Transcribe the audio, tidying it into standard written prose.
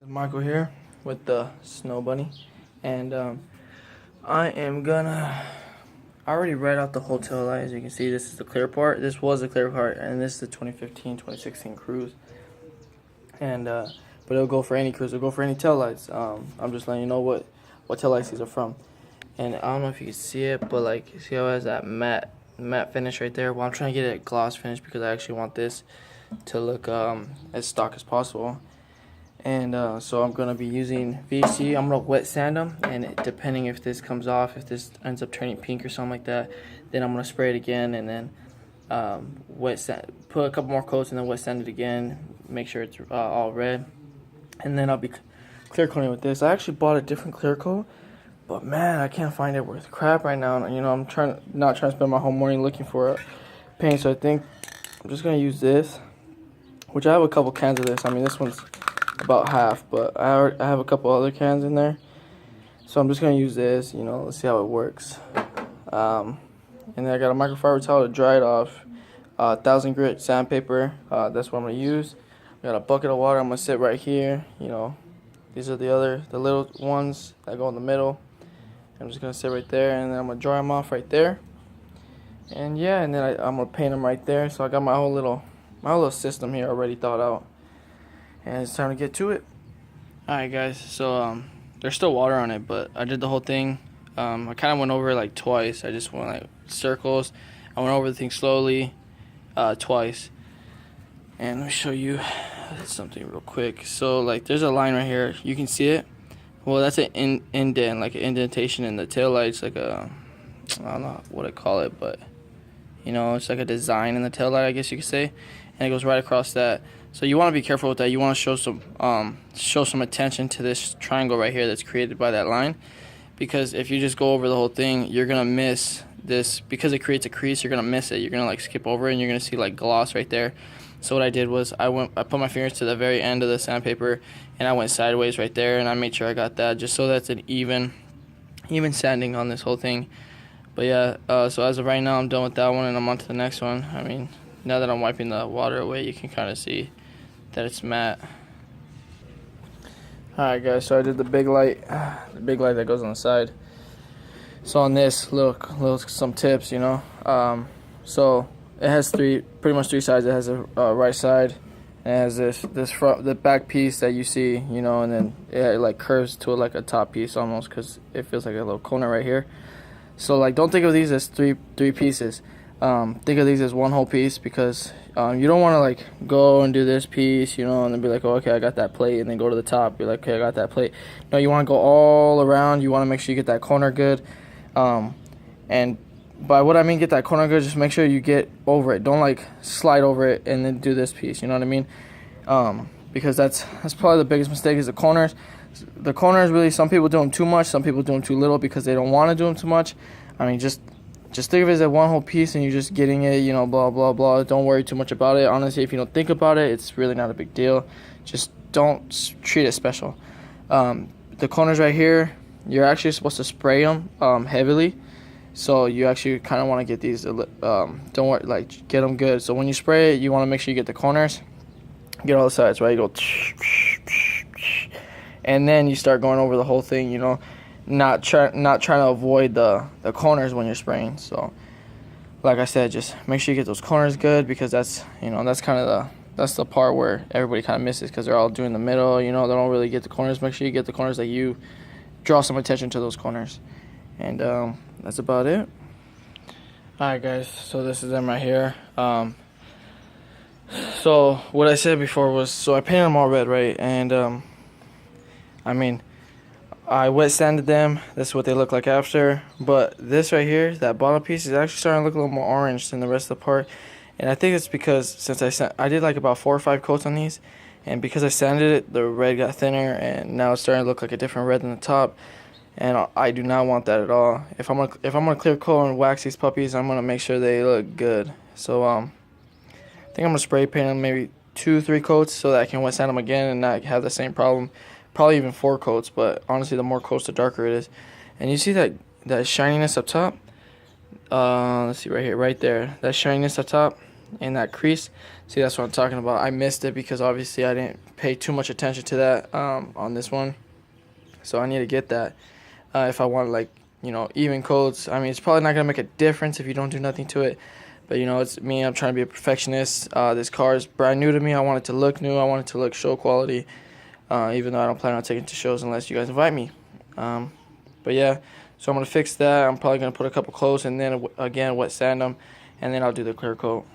Michael here with the Snow Bunny, and I already read out the hotel light. As you can see, this is the clear part. This was the clear part, and this is the 2015-2016 cruze. And but it'll go for any cruise. It'll go for any tail lights. I'm just letting you know what tail lights these are from. And I don't know if you can see it, but like, see how it has that matte finish right there. Well, I'm trying to get it gloss finish because I actually want this to look as stock as possible. And so I'm going to be using VC. I'm going to wet sand them, and depending if this comes off, if this ends up turning pink or something like that, then I'm going to spray it again, and then wet sand, put a couple more coats, and then wet sand it again, make sure it's all red. And then I'll be clear coating with this. I actually bought a different clear coat, but man, I can't find it worth crap right now. You know, I'm not trying to spend my whole morning looking for a paint, so I think I'm just going to use this, which I have a couple cans of this. I mean, this one's about half, but I have a couple other cans in there, so I'm just gonna use this. You know, let's see how it works. And then I got a microfiber towel to dry it off. 1000 grit sandpaper. That's what I'm gonna use. I got a bucket of water. I'm gonna sit right here. You know, these are the little ones that go in the middle. I'm just gonna sit right there, and then I'm gonna dry them off right there. And yeah, and then I'm gonna paint them right there. So I got my whole little system here already thought out. And it's time to get to it. Alright guys, so there's still water on it, but I did the whole thing. I kind of went over it like twice. I just went like circles. I went over the thing slowly twice. And let me show you something real quick. So like there's a line right here. You can see it. Well, that's an indent, like an indentation in the tail lights, like a, I don't know what I call it, but you know, it's like a design in the tail light, I guess you could say. And it goes right across that. So you want to be careful with that. You want to show some attention to this triangle right here that's created by that line, because if you just go over the whole thing, you're gonna miss this. Because it creates a crease, you're gonna miss it. You're gonna like skip over it, and you're gonna see like gloss right there. So what I did was I put my fingers to the very end of the sandpaper, and I went sideways right there, and I made sure I got that, just so that's an even sanding on this whole thing. But yeah, so as of right now, I'm done with that one, and I'm on to the next one. I mean, now that I'm wiping the water away, you can kind of see that it's matte. Alright guys, so I did the big light that goes on the side. So on this, little some tips, you know. So it has pretty much three sides. It has a right side, and it has this front, the back piece that you see, you know, and then it like curves to like a top piece almost, because it feels like a little corner right here. So like, don't think of these as three pieces. Think of these as one whole piece, because you don't want to like go and do this piece, you know, and then be like, oh, okay, I got that plate, and then go to the top, be like, okay, I got that plate. No, you want to go all around. You want to make sure you get that corner good. And by what I mean get that corner good, just make sure you get over it. Don't like slide over it and then do this piece, you know what I mean? Because that's probably the biggest mistake is the corners. The corners, really, some people do them too much, some people do them too little because they don't want to do them too much. I mean, just think of it as a one whole piece, and you're just getting it, you know, blah, blah, blah. Don't worry too much about it. Honestly, if you don't think about it, it's really not a big deal. Just don't treat it special. The corners right here, you're actually supposed to spray them heavily. So you actually kind of want to get these, don't worry, like, get them good. So when you spray it, you want to make sure you get the corners, get all the sides, right? You go, and then you start going over the whole thing, you know. Not trying to avoid the corners when you're spraying. So like I said, just make sure you get those corners good, because that's, you know, that's kind of the part where everybody kind of misses, because they're all doing the middle, you know, they don't really get the corners. Make sure you get the corners, that you draw some attention to those corners. And that's about it. Alright guys, so this is them right here. So what I said before was, so I painted them all red, right? And I mean, I wet sanded them. This is what they look like after. But this right here, that bottom piece, is actually starting to look a little more orange than the rest of the part. And I think it's because since I did like about 4 or 5 coats on these, and because I sanded it, the red got thinner, and now it's starting to look like a different red than the top. And I do not want that at all. If I'm gonna clear coat and wax these puppies, I'm gonna make sure they look good. So I think I'm gonna spray paint them maybe 2-3 coats, so that I can wet sand them again and not have the same problem. Probably even 4 coats, but honestly, the more coats, the darker it is. And you see that shininess up top? Let's see right here, right there. That shininess up top, in that crease. See, that's what I'm talking about. I missed it because obviously I didn't pay too much attention to that on this one. So I need to get that if I want, like, even coats. I mean, it's probably not going to make a difference if you don't do nothing to it. But, it's me. I'm trying to be a perfectionist. This car is brand new to me. I want it to look new. I want it to look show quality, even though I don't plan on taking it to shows unless you guys invite me. But, yeah, so I'm going to fix that. I'm probably going to put a couple coats and then, again, wet sand them. And then I'll do the clear coat.